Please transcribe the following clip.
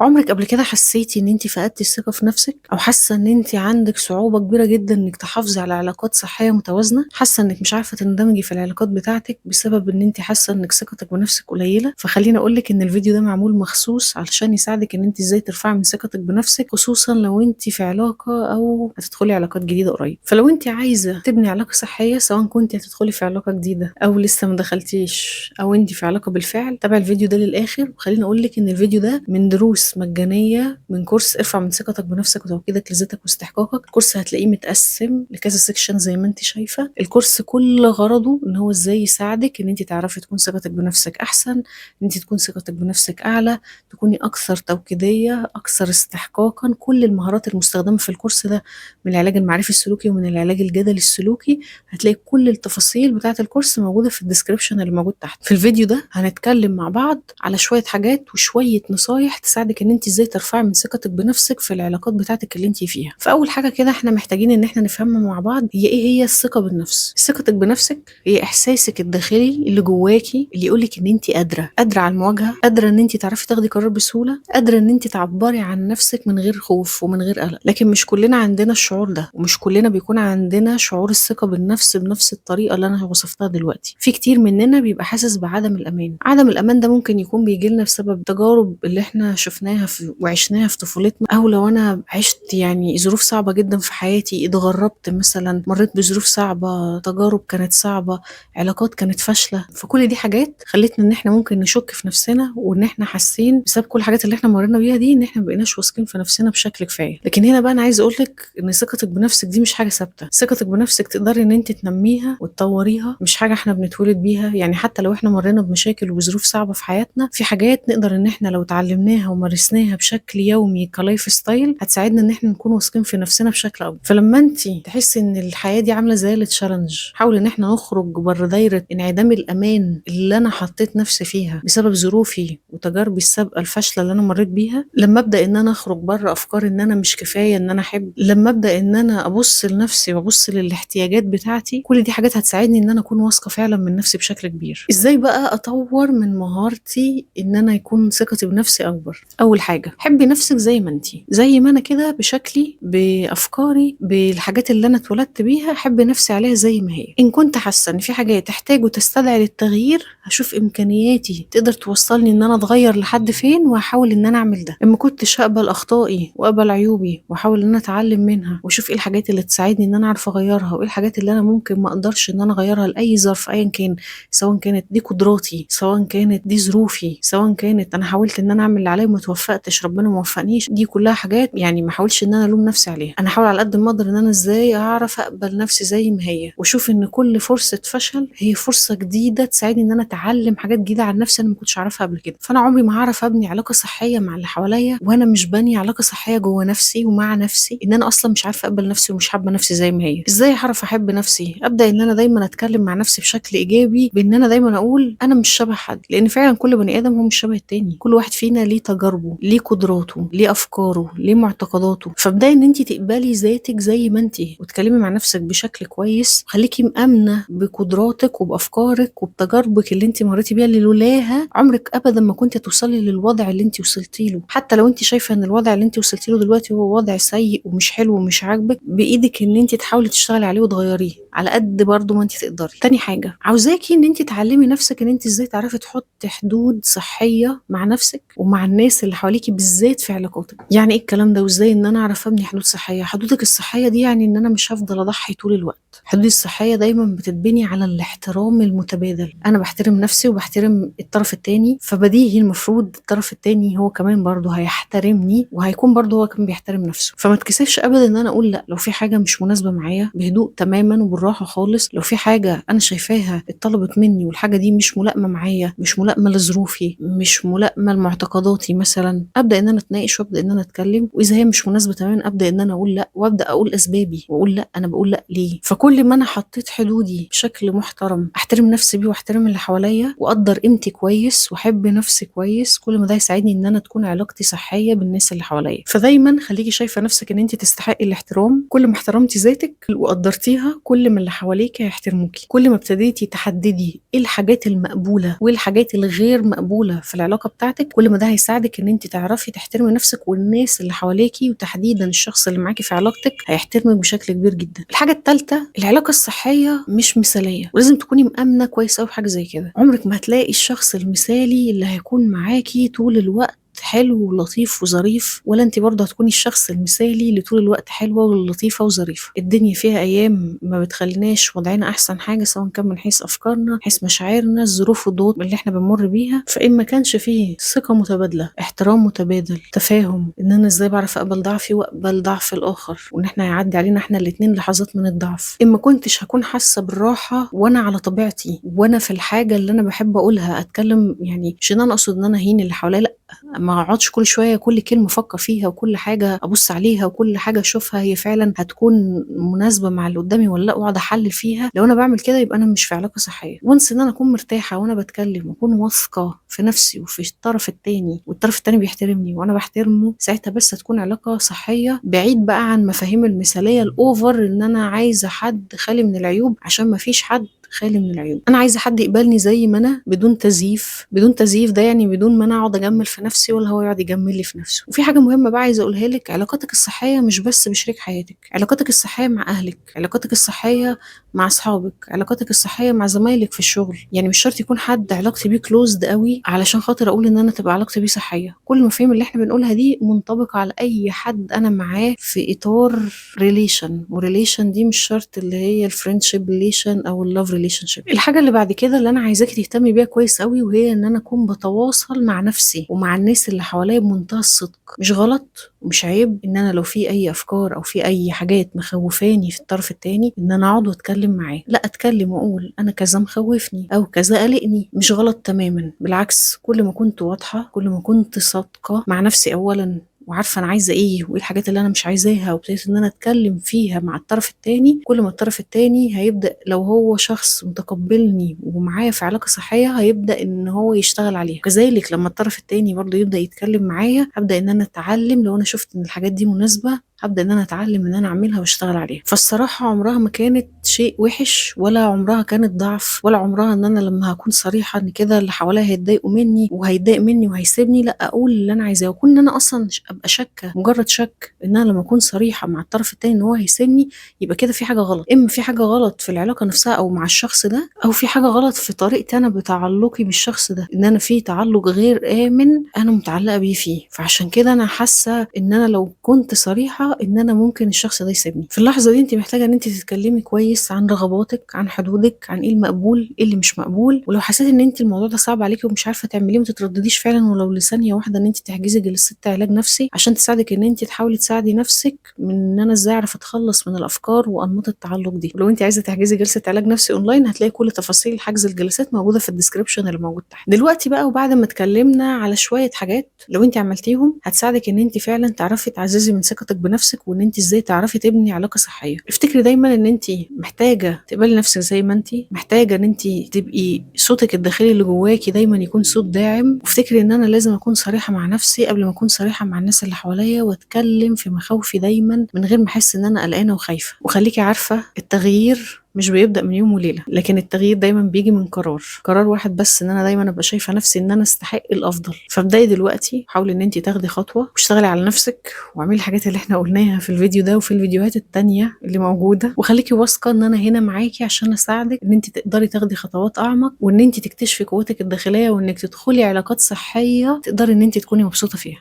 عمرك قبل كده حسيتي ان انت فقدتي الثقة في نفسك او حاسة ان انت عندك صعوبة كبيرة جدا انك تحافظي على علاقات صحية متوازنة، حاسة انك مش عارفة تندمجي في العلاقات بتاعتك بسبب ان انت حاسة انك ثقتك بنفسك قليلة؟ فخليني اقولك ان الفيديو ده معمول مخصوص علشان يساعدك ان انت ازاي ترفعي من ثقتك بنفسك، خصوصا لو انت في علاقة او هتدخلي علاقات جديدة قريب. فلو انت عايزة تبني علاقة صحية، سواء كنت هتدخلي في علاقة جديدة او لسه ما دخلتيش او انت في علاقة بالفعل، تابع الفيديو ده للاخر. وخليني اقولك ان الفيديو ده من دروس مجانية من كورس ارفع من ثقتك بنفسك وتوكيدك لذاتك واستحقاقك. الكورس هتلاقيه متقسم لكذا سيكشن زي ما انت شايفة. الكورس كل غرضه ان هو ازاي يساعدك ان انت تعرفي تكون ثقتك بنفسك احسن، ان انت تكون ثقتك بنفسك اعلى، تكوني اكثر توكيدية، اكثر استحقاقا. كل المهارات المستخدمة في الكورس ده، من العلاج المعرفي السلوكي ومن العلاج الجدلي السلوكي، هتلاقي كل التفاصيل بتاعة الكورس موجودة في الديسكريبشن اللي موجود تحت. في الفيديو ده هنتكلم مع بعض على شوية حاجات وشوية نصايح تساعدك ان انت ازاي ترفعي من ثقتك بنفسك في العلاقات بتاعتك اللي انت فيها. فاول حاجة كده احنا محتاجين ان احنا نفهمها مع بعض، هي الثقة بالنفس. ثقتك بنفسك هي احساسك الداخلي اللي جواكي اللي يقولك ان انت قادرة على المواجهة، قادرة ان انت تعرفي تاخدي قرار بسهولة، قادرة ان انت تعبري عن نفسك من غير خوف ومن غير قلق. لكن مش كلنا عندنا الشعور ده، ومش كلنا بيكون عندنا شعور الثقة بالنفس بنفس الطريقة اللي انا وصفتها دلوقتي. في كتير مننا بيبقى حاسس بعدم الامان. عدم الامان ده ممكن يكون بيجي لنا بسبب تجارب اللي احنا شفناها وعشناها في طفولتنا، او لو انا عشت يعني ظروف صعبة جدا في حياتي، اتغربت مثلا، مريت بظروف صعبة، تجارب كانت صعبة، علاقات كانت فاشلة. فكل دي حاجات خلتنا ان احنا ممكن نشك في نفسنا، وان احنا حاسين بسبب كل الحاجات اللي احنا مرينا بيها دي ان احنا مبقيناش واثقين في نفسنا بشكل كفاية. لكن هنا بقى انا عايزه اقولك ان ثقتك بنفسك دي مش حاجة ثابتة. ثقتك بنفسك تقدري ان انت تنميها وتطوريها، مش حاجة احنا بنتولد بيها. يعني حتى لو احنا مرينا بمشاكل وظروف صعبة في حياتنا، في حاجات نقدر ان احنا لو اتعلمناها ومارسناها بشكل يومي كلايف ستايل هتساعدنا ان احنا نكون واثقين في نفسنا بشكل اكبر. فلما انت تحسي ان الحياة دي عاملة زي التشالنج، حاول ان احنا نخرج بره دايرة انعدام الامان اللي انا حطيت نفسي فيها بسبب ظروفي وتجاربي السابقة الفاشلة اللي انا مريت بيها. لما ابدا ان انا اخرج بره افكار ان انا مش كفاية ان انا احب، لما ابدا ان انا ابص لنفسي وابص للاحتياجات بتاعتي، كل دي حاجات هتساعدني ان انا اكون واثقة فعلا من نفسي بشكل كبير. ازاي بقى اطور من مهارتي ان انا يكون ثقتي بنفسي اكبر؟ اول حاجة، حبي نفسك زي ما انتي، زي ما انا كده، بشكلي، بافكاري، بالحاجات اللي انا اتولدت بيها. حبي نفسي عليها زي ما هي. ان كنت حاسه ان في حاجات تحتاج وتستدعي للتغيير، هشوف امكانياتي تقدر توصلني ان انا اتغير لحد فين وهحاول ان انا اعمل ده. اما كنتش هقبل اخطائي واقبل عيوبي واحاول ان انا اتعلم منها واشوف ايه الحاجات اللي تساعدني ان انا اعرف اغيرها، وايه الحاجات اللي انا ممكن ما اقدرش ان انا اغيرها لاي ظرف ايا كان، سواء كانت دي قدراتي، سواء كانت دي ظروفي، سواء كانت انا حاولت ان انا اعمل اللي عليا وما توفقتش، ربنا ما وفقنيش. دي كلها حاجات يعني ما احاولش ان انا الوم نفسي عليها. انا احاول على قد ما اقدر ان انا ازاي اعرف اقبل نفسي زي ما هي، واشوف ان كل فرصه فشل هي فرصه جديده تساعدني ان انا اتعلم حاجات جديده عن نفسي انا ما كنتش اعرفها قبل كده. فانا عمري ما هعرف ابني علاقه صحيه مع اللي حواليا وانا مش باني علاقه صحيه جوه نفسي ومع نفسي، ان انا اصلا مش عارفه اقبل نفسي ومش حابه نفسي زي ما هي. ازاي اعرف احب نفسي؟ ابدا ان انا دايما اتكلم مع نفسي بشكل ايجابي، بان انا دايما اقول انا مش شبه حد، لان فعلا كل بني ادم هو مش شبه التاني. كل واحد فينا ليه تجاربه، ليه قدراته، ليه افكاره، ليه معتقداته. فابداي ان انت تقبلي ذاتك زي ما انت، وتكلمي مع نفسك بشكل كويس، خليكي مامنه بقدراتك وبافكارك وبتجاربك اللي انت مريتي بيها، اللي لولاها عمرك ابدا ما كنت توصلي للوضع اللي انت وصلتي له. حتى لو انت شايفه ان الوضع اللي انت وصلتي له دلوقتي هو وضع سيء ومش حلو ومش عاجبك، بايدك ان انت تحاولي تشتغلي عليه وتغيريه على قد برضه ما انت تقدري. تاني حاجه، عاوزاكي ان انت تعلمي نفسك ان انت ازاي تعرفي تحطي حدود صحيه مع نفسك ومع الناس اللي حواليكي، بالذات في علاقاتك. يعني ايه الكلام ده؟ وازاي ان انا اعرف ابني حدود صحيه؟ حدودك الصحيه دي يعني ان انا مش هفضل اضحي طول الوقت. حدودي الصحيه دايما بتتبني على الاحترام المتبادل. انا بحترم نفسي وبحترم الطرف التاني، فبديهي المفروض الطرف التاني هو كمان برضه هيحترمني وهيكون برضه هو كمان بيحترم نفسه. فما تكسفش ابدا ان انا اقول لا لو في حاجه مش مناسبه معايا، بهدوء تماما وبالراحه خالص. لو في حاجه انا شايفاها اتطلبت مني والحاجه دي مش ملائمه معايا، مش ملائمه لظروفي، مش ملائمه لمعتقداتي مثلا، ابدا ان انا اتناقش وابدا ان انا اتكلم. واذا هي مش مناسبه تماما ابدا ان انا اقول لا، وابدا اقول اسبابي واقول لا انا بقول لا ليه. فكل ما انا حطيت حدودي بشكل محترم احترم نفسي بيه واحترم اللي حواليا واقدر قيمتي كويس واحب نفسي كويس، كل ما ده يساعدني ان انا تكون علاقتي صحيه بالناس اللي حواليا. فدايما خليكي شايفه نفسك ان انت تستحقي الاحترام. كل ما احترمتي ذاتك وقدرتيها، كل ما اللي حواليك هيحترموكي. كل ما ابتديتي تحددي ايه الحاجات المقبوله وايه الحاجات الغير مقبوله في العلاقه بتاعتك، كل ما ده هيساعدك ان انت تعرفي تحترمي نفسك والناس اللي حواليكي، وتحديدا الشخص اللي معاكي في علاقتك هيحترمك بشكل كبير جدا. الحاجه الثالثه، العلاقه الصحيه مش مثاليه، ولازم تكوني مأمنه كويس قوي بحاجه زي كده. عمرك ما هتلاقي الشخص المثالي اللي هيكون معاكي طول الوقت حلو ولطيف وظريف، ولا انت برضه هتكوني الشخص المثالي اللي طول الوقت حلوه ولطيفه وظريفه. الدنيا فيها ايام ما بتخليناش وضعنا احسن حاجه، سواء كان من حيث افكارنا، حيث مشاعرنا، الظروف والضغوط اللي احنا بنمر بيها. فان ما كانش فيه ثقه متبادله، احترام متبادل، تفاهم ان انا ازاي بعرف اقبل ضعفي واقبل ضعف الاخر، وان احنا هيعدي علينا احنا الاتنين لحظات من الضعف، ان ما كنتش هكون حاسه بالراحه وانا على طبيعتي، وانا في الحاجه اللي انا بحب اقولها اتكلم. يعني مش ان انا اقصد ان انا اهين اللي حواليا، لا، ما اقعدش كل شويه كل كلمه افكر فيها، وكل حاجه ابص عليها، وكل حاجه اشوفها هي فعلا هتكون مناسبه مع اللي قدامي ولا لا، واقعد احلل فيها. لو انا بعمل كده يبقى انا مش في علاقه صحيه. وانس ان انا اكون مرتاحه وانا بتكلم، واكون واثقه في نفسي وفي الطرف التاني، والطرف التاني بيحترمني وانا بحترمه، ساعتها بس هتكون علاقه صحيه، بعيد بقى عن مفاهيم المثاليه الاوفر ان انا عايزه حد خالي من العيوب، عشان ما فيش حد خالي من العيوب. انا عايزه حد يقبلني زي ما انا، بدون تزييف. بدون تزييف ده يعني بدون ما انا اقعد اجمل في نفسي ولا هو يقعد يجمل لي في نفسه. وفي حاجه مهمه بقى عايزه اقولها لك، علاقاتك الصحيه مش بس بشريك حياتك، علاقاتك الصحيه مع اهلك، علاقاتك الصحيه مع اصحابك، علاقاتك الصحيه مع زمايلك في الشغل. يعني مش شرط يكون حد علاقتي بيه كلوزد قوي علشان خاطر اقول ان انا تبقى علاقتي بيه صحيه. كل المفاهيم اللي احنا بنقولها دي منطبقه على اي حد انا معاه في اطار ريليشن. وريليشن دي مش شرط اللي هي الفريندشيب ريليشن او اللوف ريليشن شيب. الحاجه اللي بعد كده اللي انا عايزاكي تهتمي بيها كويس قوي، وهي ان انا اكون بتواصل مع نفسي ومع الناس اللي حواليا بمنتهى الصدق. مش غلط ومش عيب ان انا لو في اي افكار او في اي حاجات مخوفاني في الطرف التاني ان انا اقعد واتكلم معاه. لا، اتكلم واقول انا كذا مخوفني او كذا قلقني، مش غلط تماما. بالعكس، كل ما كنت واضحه، كل ما كنت صادقه مع نفسي اولا، وعارفه انا عايزه ايه وايه الحاجات اللي انا مش عايزاها، وابتديت ان انا اتكلم فيها مع الطرف التاني، كل ما الطرف التاني هيبدا لو هو شخص متقبلني ومعايا في علاقه صحيه هيبدا ان هو يشتغل عليها. كذلك لما الطرف التاني برضه يبدا يتكلم معايا، هبدا ان انا اتعلم. لو انا شفت ان الحاجات دي مناسبه، هبدا ان انا اتعلم ان انا اعملها واشتغل عليها. فالصراحه عمرها ما كانت شيء وحش، ولا عمرها كانت ضعف، ولا عمرها ان انا لما هكون صريحه ان كده اللي حواليا هيتضايقوا مني وهيتضايق مني وهيسيبني. لا، اقول اللي انا عايزاه، واكون ان انا اصلا ابقى شاكه، مجرد شك ان انا لما اكون صريحه مع الطرف التاني ان هو هيسيبني، يبقى كده في حاجه غلط. اما في حاجه غلط في العلاقه نفسها او مع الشخص ده، او في حاجه غلط في طريقتي انا بتعلقي بالشخص ده، ان انا في تعلق غير امن انا متعلقه بيه فيه. فعشان كده انا حاسه ان انا لو كنت صريحه ان انا ممكن الشخص ده يسيبني. في اللحظه دي انت محتاجه ان انت تتكلمي كويس عن رغباتك، عن حدودك، عن ايه المقبول ايه اللي مش مقبول. ولو حسيت ان انت الموضوع ده صعب عليكي ومش عارفه تعمليه، ما تتردديش فعلا ولو لثانيه واحده ان انت تحجزي جلسه علاج نفسي عشان تساعدك ان انت تحاولي تساعدي نفسك من ان انا ازاي اعرف اتخلص من الافكار وانماط التعلق دي. ولو انت عايزه تحجزي جلسه علاج نفسي اونلاين، هتلاقي كل تفاصيل حجز الجلسات موجوده في الديسكربشن اللي موجود تحت. دلوقتي بقى، وبعد ما اتكلمنا على شويه حاجات لو انت عملتيهم هتساعدك ان انت فعلا تعرفي تعززي من ثقتك بنفسك، وان انت ازاي تعرفي تبني علاقه صحيه. افتكري دايما ان انت محتاجه تقبلي نفسك زي ما انت، محتاجه ان انت تبقي صوتك الداخلي اللي جواكي دايما يكون صوت داعم. وافتكري ان انا لازم اكون صريحه مع نفسي قبل ما اكون صريحه مع الناس اللي حواليا، واتكلم في مخاوفي دايما من غير ما احس ان انا قلقانه وخايفه. وخليكي عارفه، التغيير مش بيبدأ من يوم وليلة، لكن التغيير دايما بيجي من قرار واحد بس، ان انا دايما ابقى شايفة نفسي ان انا استحق الافضل. فابدأي دلوقتي، حاولي ان انت تاخدي خطوة واشتغلي على نفسك، واعملي الحاجات اللي احنا قلناها في الفيديو ده وفي الفيديوهات التانية اللي موجودة. وخليكي واثقة ان انا هنا معاكي عشان اساعدك ان انت تقدري تاخدي خطوات اعمق، وان انت تكتشفي قوتك الداخلية، وانك تدخلي علاقات صحية تقدري ان انت تكوني مبسوطة فيها.